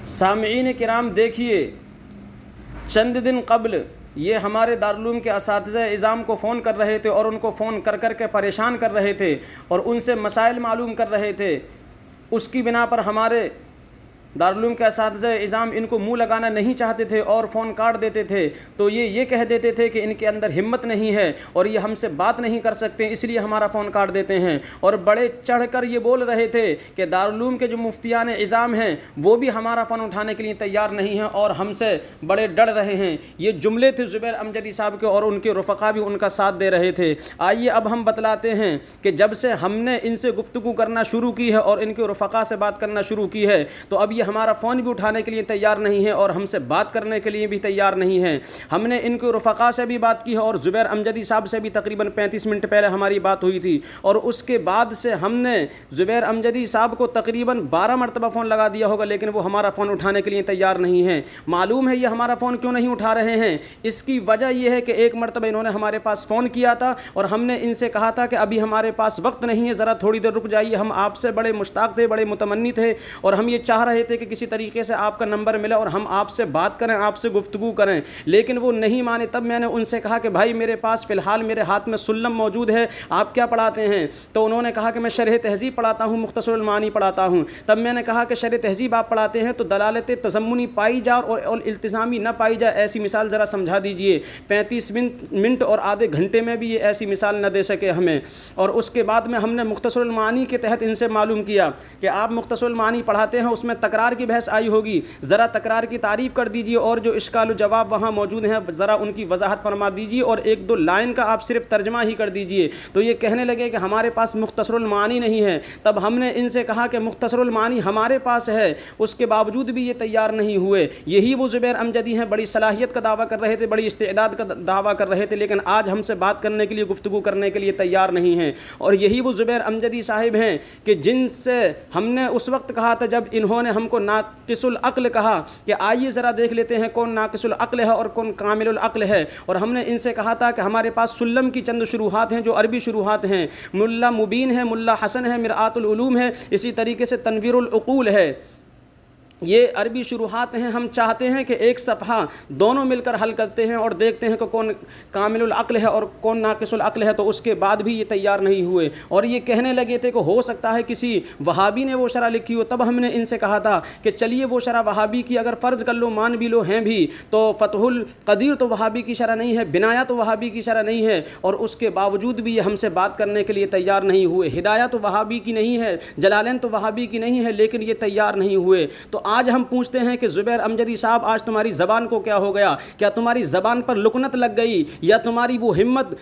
سامعین کرام دیکھیے، چند دن قبل یہ ہمارے دارالعلوم کے اساتذہ اعظام کو فون کر رہے تھے اور ان کو فون کر کر کے پریشان کر رہے تھے اور ان سے مسائل معلوم کر رہے تھے۔ اس کی بنا پر ہمارے دارالعلوم کے اساتذہ اعظام ان کو منہ لگانا نہیں چاہتے تھے اور فون کاٹ دیتے تھے، تو یہ کہہ دیتے تھے کہ ان کے اندر ہمت نہیں ہے اور یہ ہم سے بات نہیں کر سکتے، اس لیے ہمارا فون کاٹ دیتے ہیں۔ اور بڑے چڑھ کر یہ بول رہے تھے کہ دارالعلوم کے جو مفتیان اعظام ہیں وہ بھی ہمارا فون اٹھانے کے لیے تیار نہیں ہیں اور ہم سے بڑے ڈر رہے ہیں۔ یہ جملے تھے زبیر امجدی صاحب کے اور ان کے رفقا بھی ان کا ساتھ دے رہے تھے۔ آئیے اب ہم بتلاتے ہیں کہ جب سے ہم نے ان سے گفتگو کرنا شروع کی ہے اور ان کے رفقا سے بات کرنا شروع کی ہے تو اب یہ ہمارا فون بھی اٹھانے کے لیے تیار نہیں ہے اور ہم سے بات کرنے کے لیے بھی تیار نہیں ہے۔ ہم نے ان کے رفقا سے بھی بات کی ہے اور زبیر امجدی صاحب سے بھی تقریباً 35 منٹ پہلے ہماری بات ہوئی تھی، اور اس کے بعد سے ہم نے زبیر امجدی صاحب کو تقریباً 12 مرتبہ فون لگا دیا ہوگا، لیکن وہ ہمارا فون اٹھانے کے لیے تیار نہیں ہیں۔ معلوم ہے یہ ہمارا فون کیوں نہیں اٹھا رہے ہیں؟ اس کی وجہ یہ ہے کہ ایک مرتبہ انہوں نے ہمارے پاس فون کیا تھا اور ہم نے ان سے کہا تھا کہ ابھی ہمارے پاس وقت نہیں ہے، ذرا تھوڑی دیر رک جائیے، ہم آپ سے بڑے مشتاق تھے، بڑے متمنی تھے اور ہم یہ چاہ رہے تھے کہ کسی طریقے سے آپ کا نمبر ملا اور ہم آپ سے بات کریں، آپ سے گفتگو کریں، لیکن وہ نہیں مانے۔ تب میں نے ان سے کہا کہ بھائی میرے پاس فی الحال میرے ہاتھ میں سلم موجود ہے، آپ کیا پڑھاتے ہیں؟ تو انہوں نے کہا کہ میں شرح تہذیب پڑھاتا ہوں، مختصر المعانی پڑھاتا ہوں۔ تب میں نے کہا کہ شرح تہذیب آپ پڑھاتے ہیں تو دلالت تضمنی پائی جائے اور التزامی نہ پائی جائے، ایسی مثال ذرا سمجھا دیجئے۔ 35 منٹ اور آدھے گھنٹے میں بھی یہ ایسی مثال نہ دے سکے ہمیں۔ اور اس کے بعد میں ہم نے مختصر المعانی کے تحت ان سے معلوم کیا کہ آپ مختصر المعانی پڑھاتے ہیں، اس میں تکرار کی بحث آئی ہوگی، ذرا تکرار کی تعریف کر دیجئے اور جو اشکال و جواب وہاں موجود ہیں ذرا ان کی وضاحت فرما دیجئے اور ایک دو لائن کا آپ صرف ترجمہ ہی کر دیجئے۔ تو یہ کہنے لگے کہ ہمارے پاس مختصر المعانی نہیں ہے۔ تب ہم نے ان سے کہا کہ مختصر المعانی ہمارے پاس ہے، اس کے باوجود بھی یہ تیار نہیں ہوئے۔ یہی وہ زبیر امجدی ہیں، بڑی صلاحیت کا دعویٰ کر رہے تھے، بڑی استعداد کا دعویٰ کر رہے تھے، لیکن آج ہم سے بات کرنے کے لیے، گفتگو کرنے کے لیے تیار نہیں ہیں۔ اور یہی وہ زبیر امجدی صاحب ہیں کہ جن سے ہم نے اس وقت کہا تھا جب انہوں نے ہم کو ناقص العقل کہا کہ آئیے ذرا دیکھ لیتے ہیں کون ناقص العقل ہے اور کون کامل العقل ہے، اور ہم نے ان سے کہا تھا کہ ہمارے پاس سلم کی چند شروحات ہیں جو عربی شروحات ہیں، ملا مبین ہے، ملا حسن ہے، مرآت العلوم ہے، اسی طریقے سے تنویر العقول ہے، یہ عربی شروحات ہیں۔ ہم چاہتے ہیں کہ ایک صفحہ دونوں مل کر حل کرتے ہیں اور دیکھتے ہیں کہ کون کامل العقل ہے اور کون ناقص العقل ہے، تو اس کے بعد بھی یہ تیار نہیں ہوئے اور یہ کہنے لگے تھے کہ ہو سکتا ہے کسی وہابی نے وہ شرح لکھی ہو۔ تب ہم نے ان سے کہا تھا کہ چلیے وہ شرح وہابی کی اگر فرض کر لو، مان بھی لو ہیں بھی، تو فتح القدیر تو وہابی کی شرح نہیں ہے، بنایا تو وہابی کی شرح نہیں ہے، اور اس کے باوجود بھی یہ ہم سے بات کرنے کے لیے تیار نہیں ہوئے۔ ہدایہ تو وہابی کی نہیں ہے، جلالین تو وہابی کی نہیں ہے، لیکن یہ تیار نہیں ہوئے۔ تو آج ہم پوچھتے ہیں کہ زبیر امجدی صاحب آج تمہاری زبان کو کیا ہو گیا؟ کیا تمہاری زبان پر لکنت لگ گئی یا تمہاری وہ ہمت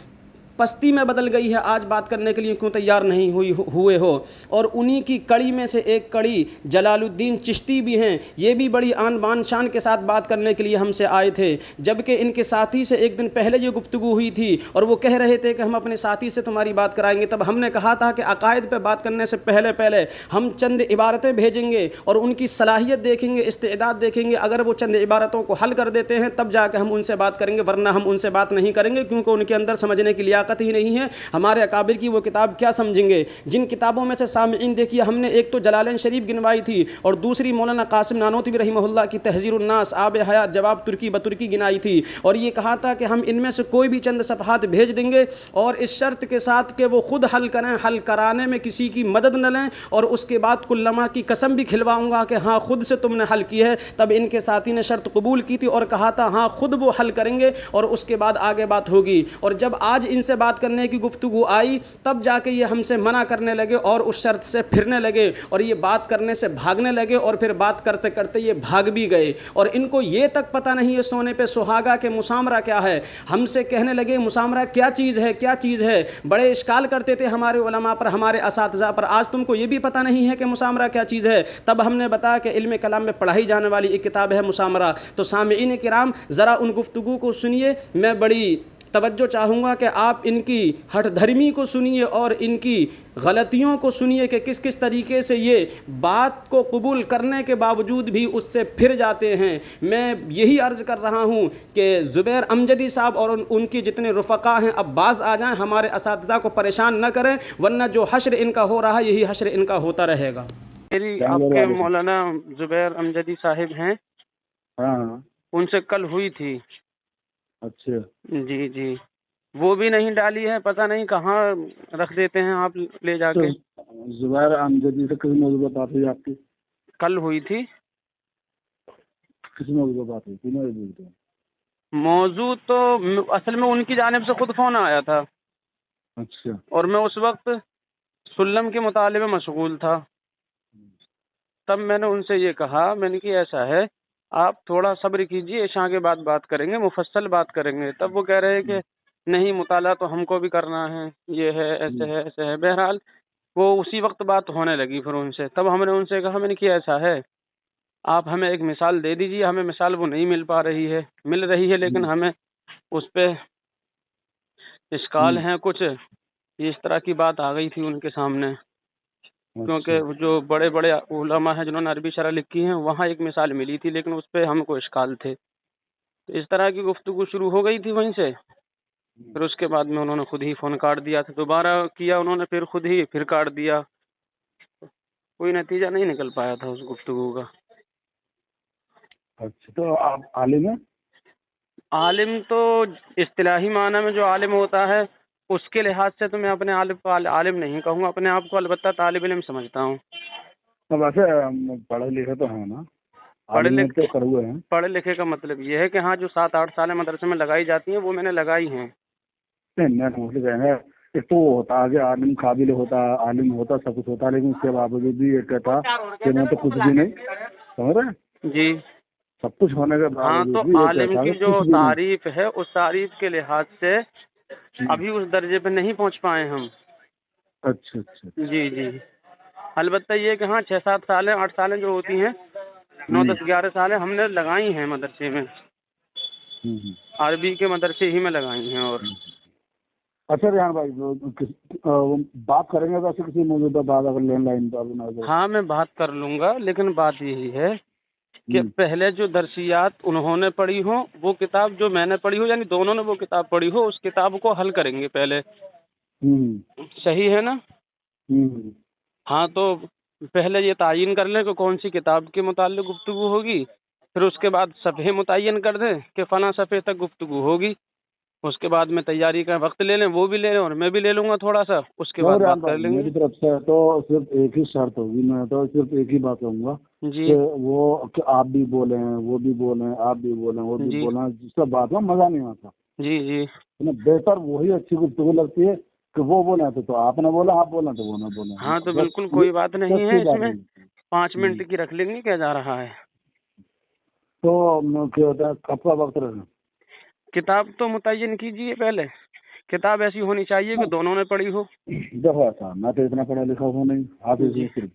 پستی میں بدل گئی ہے؟ آج بات کرنے کے لیے کیوں تیار نہیں ہوئے ہو؟ اور انہی کی کڑی میں سے ایک کڑی جلال الدین چشتی بھی ہیں، یہ بھی بڑی آن بان شان کے ساتھ بات کرنے کے لیے ہم سے آئے تھے، جبکہ ان کے ساتھی سے ایک دن پہلے یہ گفتگو ہوئی تھی اور وہ کہہ رہے تھے کہ ہم اپنے ساتھی سے تمہاری بات کرائیں گے۔ تب ہم نے کہا تھا کہ عقائد پہ بات کرنے سے پہلے ہم چند عبارتیں بھیجیں گے اور ان کی صلاحیت دیکھیں گے، استعداد دیکھیں گے، اگر وہ چند عبارتوں کو حل کر دیتے ہیں تب جا کے ہم ان سے بات کریں گے، ورنہ ہم ان سے بات نہیں کریں گے، کیونکہ ان کے اندر سمجھنے کی لیاقت ہی نہیں ہے۔ ہمارے اکابر کی وہ کتاب کیا سمجھیں گے؟ جن کتابوں میں سے سامعین دیکھیے، ہم نے ایک تو جلالین شریف گنوائی تھی اور دوسری مولانا قاسم نانوتوی رحمہ اللہ کی تحذیر الناس آب حیات جواب ترکی بترکی گنائی تھی، اور یہ کہا تھا کہ ہم ان میں سے کوئی بھی چند صفحات بھیج دیں گے اور اس شرط کے ساتھ کہ وہ خود حل کریں، حل کرانے میں کسی کی مدد نہ لیں، اور اس کے بعد کلما کی قسم بھی کھلواؤں گا کہ ہاں خود سے تم نے حل کی ہے۔ تب ان کے ساتھی نے شرط قبول کی تھی اور کہا تھا ہاں خود وہ حل کریں گے اور اس کے بعد آگے بات ہوگی، اور جب آج ان سے بات کرنے کی گفتگو آئی تب جا کے یہ ہم سے منع کرنے لگے اور اس شرط سے پھرنے لگے اور یہ بات کرنے سے بھاگنے لگے، اور پھر بات کرتے کرتے یہ بھاگ بھی گئے، اور ان کو یہ تک پتہ نہیں ہے سونے پہ سہاگا کہ مسامرہ کیا ہے۔ ہم سے کہنے لگے مسامرہ کیا چیز ہے، کیا چیز ہے، بڑے اشکال کرتے تھے ہمارے علماء پر، ہمارے اساتذہ پر، آج تم کو یہ بھی پتہ نہیں ہے کہ مسامرہ کیا چیز ہے۔ تب ہم نے بتایا کہ علم کلام میں پڑھائی جانے والی ایک کتاب ہے مسامرہ۔ تو سامعین کرام ذرا ان گفتگو کو سنیے، میں بڑی توجہ چاہوں گا کہ آپ ان کی ہٹ دھرمی کو سنیے اور ان کی غلطیوں کو سنیے کہ کس کس طریقے سے یہ بات کو قبول کرنے کے باوجود بھی اس سے پھر جاتے ہیں۔ میں یہی عرض کر رہا ہوں کہ زبیر امجدی صاحب اور ان کی جتنے رفقا ہیں اب باز آ جائیں، ہمارے اساتذہ کو پریشان نہ کریں، ورنہ جو حشر ان کا ہو رہا ہے یہی حشر ان کا ہوتا رہے گا۔ میری کیا آپ بول کے رہے ہیں؟ مولانا زبیر امجدی صاحب ہیں، ہاں ہاں، ان سے کل ہوئی تھی. اچھا. جی جی، وہ بھی نہیں ڈالی ہے، پتہ نہیں کہاں رکھ دیتے ہیں آپ لے جا تو کے. زبیر امجدی سے کس موضوع پر بات ہوئی آپ کی؟ کل ہوئی تھی. کس موضوع پر بات ہوئی؟ تینوں ایک بولتے ہیں. موضوع تو اصل میں ان کی جانب سے خود فون آیا تھا، اچھا. اور میں اس وقت سلم کے مطالعے میں مشغول تھا. تب میں نے ان سے یہ کہا، میں نے کہ ایسا ہے آپ تھوڑا صبر کیجئے، عشاء کے بعد بات کریں گے، مفصل بات کریں گے. تب وہ کہہ رہے کہ نہیں، مطالعہ تو ہم کو بھی کرنا ہے، یہ ہے، ایسے ہے، ایسے ہے. بہرحال وہ اسی وقت بات ہونے لگی پھر ان سے. تب ہم نے ان سے کہا، میں نے کہ ایسا ہے آپ ہمیں ایک مثال دے دیجئے. ہمیں مثال وہ نہیں مل پا رہی ہے، مل رہی ہے لیکن ہمیں اس پہ اشکال ہیں کچھ. اس طرح کی بات آ گئی تھی ان کے سامنے، کیونکہ جو بڑے بڑے علماء ہیں جنہوں نے عربی شرح لکھی ہیں، وہاں ایک مثال ملی تھی لیکن اس پہ ہم کو اشکال تھے. تو اس طرح کی گفتگو شروع ہو گئی تھی وہیں سے. پھر اس کے بعد میں انہوں نے خود ہی فون کاٹ دیا تھا. دوبارہ کیا انہوں نے، پھر خود ہی پھر کاٹ دیا. کوئی نتیجہ نہیں نکل پایا تھا اس گفتگو کا. اچھا، تو آپ عالم ہیں؟ عالم تو اصطلاحی معنی میں جو عالم ہوتا ہے اس کے لحاظ سے تو میں اپنے عالم کو عالم نہیں کہوں گا، اپنے آپ کو البتہ طالب علم سمجھتا ہوں. تو ویسے پڑھے لکھے تو ہیں نا، عالمیت تو کر ہوئے ہیں. پڑھے لکھے کا مطلب یہ ہے کہ ہاں جو 7-8 سالیں مدرسے میں لگائی جاتی ہیں وہ میں نے لگائی ہیں. نہیں، ایک تو وہ ہوتا آگے عالم قابل ہوتا، عالم ہوتا، سب کچھ ہوتا، لیکن اس کے باوجود بھی یہ کہتا کہ میں تو کچھ بھی نہیں. سمجھ رہے ہیں؟ جی سب کچھ ہونے کے ہاں، باوجود تو بھی یہ عالم کہتا کی کہ جو کچھ بھی نہیں. تعریف ہے اس تعریف کے لحاظ سے ابھی اس درجے پہ نہیں پہنچ پائے ہم. اچھا اچھا. جی جی، البتہ یہ کہ ہاں 6-7 سالیں 8 سالیں جو ہوتی ہیں، 9-10-11 سالیں ہم نے لگائی ہیں مدرسے میں، عربی کے مدرسے ہی میں لگائی ہیں. اور اچھا ریحان بھائی، بات کریں گے ویسے کسی موضوع پر، بات اگر لینڈ لائن پر؟ ہاں میں بات کر لوں گا، لیکن بات یہی ہے کہ پہلے جو درسیات انہوں نے پڑھی ہوں وہ کتاب جو میں نے پڑھی ہو، یعنی دونوں نے وہ کتاب پڑھی ہو، اس کتاب کو حل کریں گے پہلے. صحیح ہے نا؟ ہاں، تو پہلے یہ تعین کر لیں کہ کون سی کتاب کے متعلق گفتگو ہوگی، پھر اس کے بعد صفحے متعین کر دیں کہ فلاں صفحے تک گفتگو ہوگی. اس کے بعد میں تیاری کا وقت لے لیں، وہ بھی لے لیں اور میں بھی لے لوں گا تھوڑا سا، اس کے بعد بات کر لیں گے. میری طرف سے تو صرف ایک ہی شرط ہوگی، میں تو صرف ایک ہی بات کہوں گا جی کہ وہ کہ آپ بھی بولیں، وہ بھی بولیں، آپ بھی بولیں، وہ بھی بولیں، جس سے بات میں مزہ نہیں آتا. جی جی، بہتر وہی اچھی گفتگو لگتی ہے کہ وہ بولیں تو آپ نے بولا، آپ بولیں تو وہ نہ بولیں. ہاں تو بالکل کوئی بات نہیں ہے، اس میں 5 منٹ کی رکھ لیں گے، کیا جا رہا ہے. تو کیا ہوتا ہے، کب کا وقت رہنا؟ کتاب تو متعین کیجیے پہلے. کتاب ایسی ہونی چاہیے کہ دونوں نے پڑھی ہو. دیکھو ایسا، میں تو اتنا پڑھا لکھا ہوں نہیں، حافظ ہوں، صرف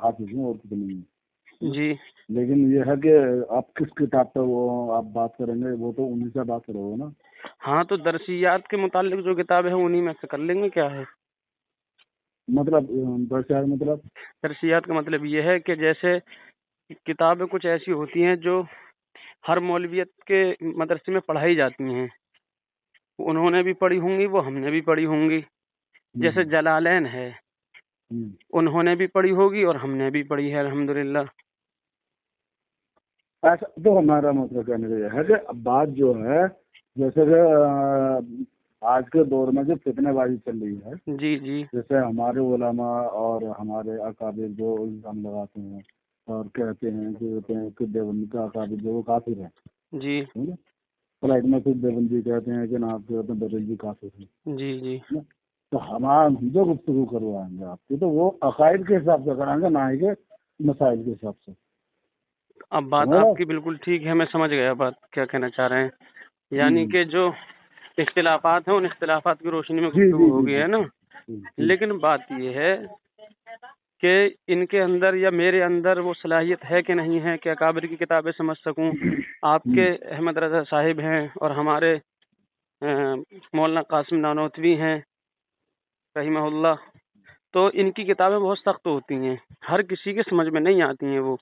حافظ ہوں اور کچھ نہیں ہے. جی، لیکن یہ ہے کہ آپ کس کتاب پہ وہ آپ بات کریں گے، وہ تو انہیں سے بات کرو گے نا. ہاں تو درسیات کے متعلق جو کتاب ہے انہی میں سے کر لیں گے. کیا ہے مطلب درسیات کا مطلب یہ ہے کہ جیسے کتابیں کچھ ایسی ہوتی ہیں جو ہر مولویت کے مدرسے میں پڑھائی جاتی ہیں، انہوں نے بھی پڑھی ہوں گی، وہ ہم نے بھی پڑھی ہوں گی. جیسے جلالین ہے، انہوں نے بھی پڑھی ہوگی اور ہم نے بھی پڑھی ہے الحمدللہ. ایسا تو ہمارا مطلب کہنے کا یہ ہے کہ بات جو ہے، جیسے کہ آج کے دور میں جو فتنے بازی چل رہی ہے، جی جی، جیسے ہمارے علماء اور ہمارے اکابر جو الزام لگاتے ہیں اور کہتے ہیں کہ دیوبند کا اکابر جو وہ کافر ہے. جی فلائٹ میں پھر دیوبندی کہتے ہیں کہ آپ کے بریلوی کافر ہیں. جی جی، تو ہم جو گفتگو کروائیں گے آپ کی، تو وہ عقائد کے حساب سے کرائیں گے، نہ ہی کہ مسائل کے حساب سے. اب بات آپ کی بالکل ٹھیک ہے، میں سمجھ گیا بات کیا کہنا چاہ رہے ہیں. یعنی کہ جو اختلافات ہیں ان اختلافات کی روشنی میں گفتگو ہو گئی ہے نا. لیکن بات یہ ہے کہ ان کے اندر یا میرے اندر وہ صلاحیت ہے کہ نہیں ہے کہ اکابر کی کتابیں سمجھ سکوں. آپ کے احمد رضا صاحب ہیں اور ہمارے مولانا قاسم نانوتوی ہیں رحمہ اللہ، تو ان کی کتابیں بہت سخت ہوتی ہیں، ہر کسی کے سمجھ میں نہیں آتی ہیں وہ.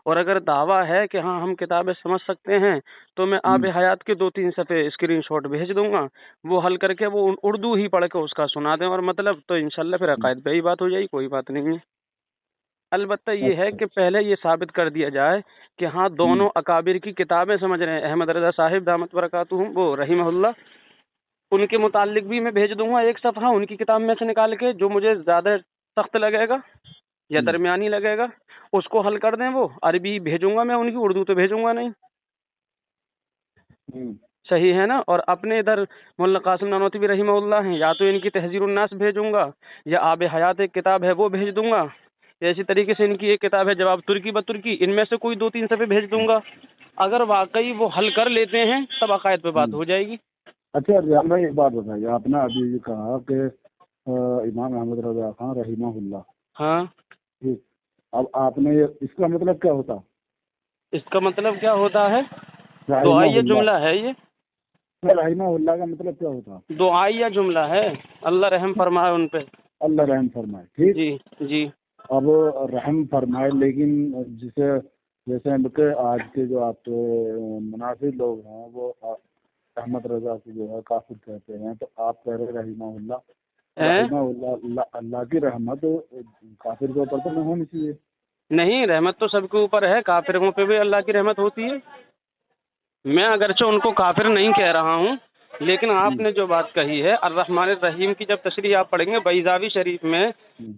اور اگر دعویٰ ہے کہ ہاں ہم کتابیں سمجھ سکتے ہیں تو میں آب حیات کے 2-3 صفحے اسکرین شاٹ بھیج دوں گا، وہ حل کر کے وہ اردو ہی پڑھ کے اس کا سنا دیں، اور مطلب تو انشاءاللہ پھر عقائد پہ ہی بات ہو جائے گی، کوئی بات نہیں ہے. البتہ یہ ہے کہ پہلے یہ ثابت کر دیا جائے کہ ہاں دونوں اکابر کی کتابیں سمجھ رہے ہیں. احمد رضا صاحب دامت برکاتہم وہ رحمہ اللہ، ان کے متعلق بھی میں بھیج دوں گا ایک صفحہ ان کی کتاب میں سے نکال کے، جو مجھے زیادہ سخت لگے گا یا درمیانی لگے گا اس کو حل کر دیں. وہ عربی بھیجوں گا میں ان کی، اردو تو بھیجوں گا نہیں. صحیح ہے نا. اور اپنے ادھر مولانا قاسم نانوتوی رحمہ اللہ ہیں، یا تو ان کی تحذیر الناس بھیجوں گا یا آب حیات ایک کتاب ہے وہ بھیج دوں گا، یا اسی طریقے سے ان کی ایک کتاب ہے جواب ترکی بترکی، ان میں سے کوئی 2-3 صفحے بھیج دوں گا. اگر واقعی وہ حل کر لیتے ہیں تب عقائد پہ بات ہو جائے گی. اچھا ریحان بھائی ایک بات بتائیے، آپ نے ابھی یہ کہا کہ امام احمد رضا خان رحمہ اللہ، ہاں ٹھیک، اب آپ نے اس کا مطلب کیا ہوتا؟ اس کا مطلب کیا ہوتا ہے؟ رحمہ دعائیہ اللہ، جملہ ہے یہ. رحمہ اللہ کا مطلب کیا ہوتا؟ دعائیہ جملہ ہے، اللہ رحم فرمائے ان پہ. اللہ رحم فرمائے، ٹھیک. جی جی. اب رحم فرمائے، لیکن جیسے کہ آج کے جو آپ منافق لوگ ہیں وہ احمد رضا کو جو ہے کافر کہتے ہیں، تو آپ کہہ رہے رحمہ اللہ، اللہ کی رحمت کافر کے اوپر تو نہیں ہونی چاہیے. نہیں، رحمت تو سب کے اوپر ہے، کافروں پہ بھی اللہ کی رحمت ہوتی ہے. میں اگرچہ ان کو کافر نہیں کہہ رہا ہوں، لیکن آپ نے جو بات کہی ہے الرحمن الرحیم کی جب تشریح آپ پڑھیں گے بیضاوی شریف میں،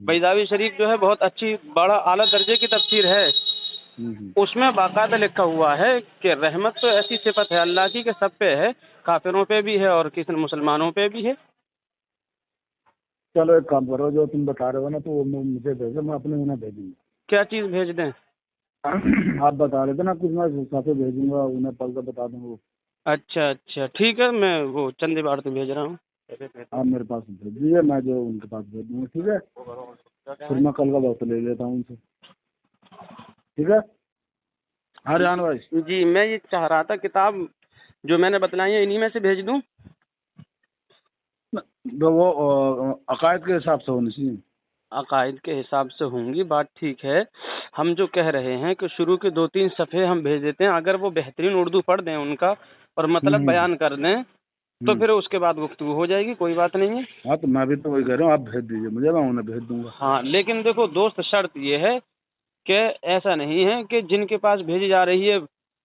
بیضاوی شریف جو ہے بہت اچھی بڑا اعلیٰ درجے کی تفسیر ہے، اس میں باقاعدہ لکھا ہوا ہے کہ رحمت تو ایسی صفت ہے اللہ کی کہ سب پہ ہے، کافروں پہ بھی ہے اور کسی مسلمانوں پہ بھی ہے. چلو ایک کام کرو، جو تم بتا رہے ہو نا تو وہ مجھے بھیجو، میں اپنے انہیں بھیجوں گا. کیا چیز بھیج دیں؟ آپ بتا رہے تھے نا کچھ، میں صفحے بھیجوں گا، انہیں پڑھ کر بتا دوں گا. اچھا اچھا ٹھیک ہے، میں وہ چند بار تو بھیج رہا ہوں. آپ میرے پاس بھیج دیجیے، میں جو ان کے پاس بھیج دوں گا، ٹھیک ہے. پھر میں کل کا وقت لے لیتا ہوں ان سے، ٹھیک ہے. ہاں ریحان بھائی جی، میں یہ چاہ رہا تھا کتاب جو میں نے بتلائی ہے انہی میں سے بھیج دوں. وہ عقائد کے حساب سے ہونی چاہیے. عقائد کے حساب سے ہوں گی، بات ٹھیک ہے. ہم جو کہہ رہے ہیں کہ شروع کے 2-3 صفحے ہم بھیج دیتے ہیں، اگر وہ بہترین اردو پڑھ دیں ان کا اور مطلب بیان کر دیں تو پھر اس کے بعد گفتگو ہو جائے گی، کوئی بات نہیں ہے. ہاں تو میں بھی تو وہی کہہ رہا ہوں، آپ بھیج دیجیے مجھے، میں انہیں بھیج دوں گا. ہاں لیکن دیکھو دوست، شرط یہ ہے کہ ایسا نہیں ہے کہ جن کے پاس بھیجی جا رہی ہے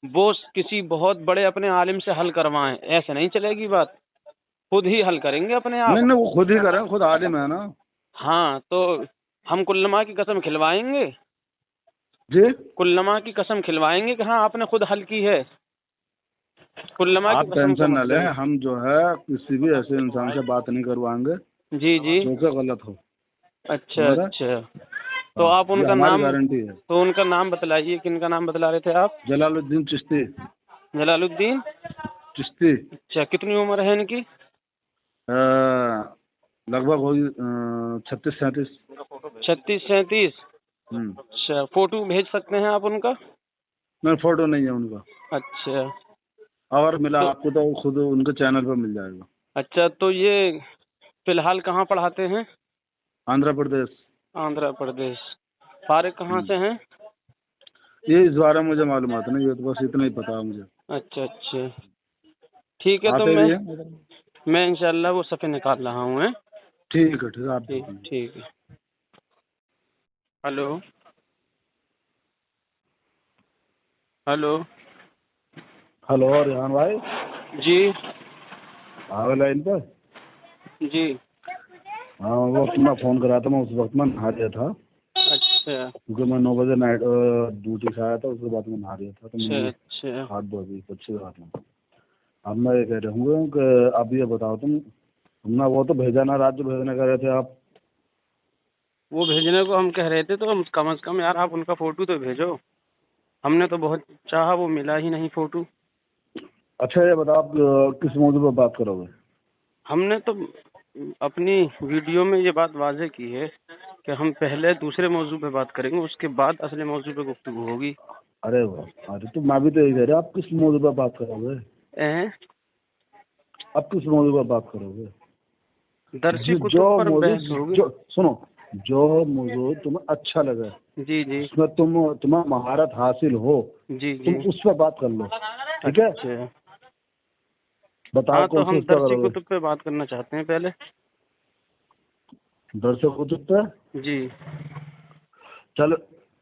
وہ کسی بہت بڑے اپنے عالم سے حل کروائیں، ایسے نہیں چلے گی بات. خود ہی حل کریں گے اپنے آپ. نہیں وہ خود ہی کریں، خود عالم ہے نا. ہاں تو ہم کلما کی قسم کھلوائیں گے، جی کلما کی قسم کھلوائیں گے کہ ہاں آپ نے خود حل کی ہے. کلما آپ کی قسم ٹینشن نہ لیں، ہم جو ہے کسی بھی ایسے انسان سے بات نہیں کروائیں گے جی جی. جو کہ غلط ہو. اچھا اچھا. تو آپ ان کا نام، گارنٹی ہے. تو ان کا نام بتلائیے، کن کا نام بتلا رہے تھے آپ؟ جلال الدین چشتی. جلال الدین چشتی. اچھا، کتنی عمر ہے ان کی؟ لگ بھگ ہوگی 36-37. 36-37. اچھا، فوٹو بھیج سکتے ہیں آپ ان کا؟ نہیں فوٹو نہیں ہے ان کا. اچھا، اور ملا آپ کو تو خود ان کے چینل پہ مل جائے گا. اچھا تو یہ فی الحال کہاں پڑھاتے ہیں؟ آندھرا پردیش. آندھرا پردیش. فارغ کہاں سے ہیں؟ یہ اس بارے میں مجھے معلومات نہیں، یہ تو بس اتنا ہی پتا ہے مجھے. اچھا اچھا ٹھیک ہے. تو آتے بھی ہیں. میں انشاءاللہ وہ صفحے نکال رہا ہوں. ٹھیک ہے ٹھیک ہے، آپ ٹھیک ہے. Hello hello. ہلو ریحان بھائی. جی آ لائن پہ. جی. ہاں وہ وقت میں فون کرا تھا، میں اس وقت میں نہا رہا تھا. اچھا. کیونکہ میں 9 بجے نائٹ ڈیوٹی سے آیا تھا، اس کے بعد میں نہا رہا تھا تو میں 8 بجے اچھی بات میں. اب میں یہ کہہ رہا ہوں کہ اب یہ بتاؤ تم نے وہ تو بھیجا نا رات جو بھیجنے کہہ رہے تھے آپ، وہ بھیجنے کو ہم کہہ رہے تھے تو کم از کم یار آپ ان کا فوٹو تو بھیجو. ہم نے تو بہت چاہا، وہ ملا ہی نہیں فوٹو. اچھا یہ بتاؤ آپ کس موضوع پہ بات کرو گے؟ ہم نے تو اپنی ویڈیو میں یہ بات واضح کی ہے کہ ہم پہلے دوسرے موضوع پہ بات کریں گے، اس کے بعد اصل موضوع پہ گفتگو ہوگی. ارے تو میں بھی تو یہی کہہ رہا ہوں، آپ کس موضوع پہ بات کرو گے؟ اب کس موضوع پہ بات کرو گے؟ درسی کتب پر بحث ہوگی. سنو، جو موضوع تمہیں اچھا لگے، جی جی، اس میں تمہیں مہارت حاصل ہو، جی جی، تم اس پہ بات کر لو، ٹھیک ہے؟ بتاؤ. تو ہم درسی کتب پہ بات کرنا چاہتے ہیں پہلے. درس کتب پہ؟ جی. چلو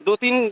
2-3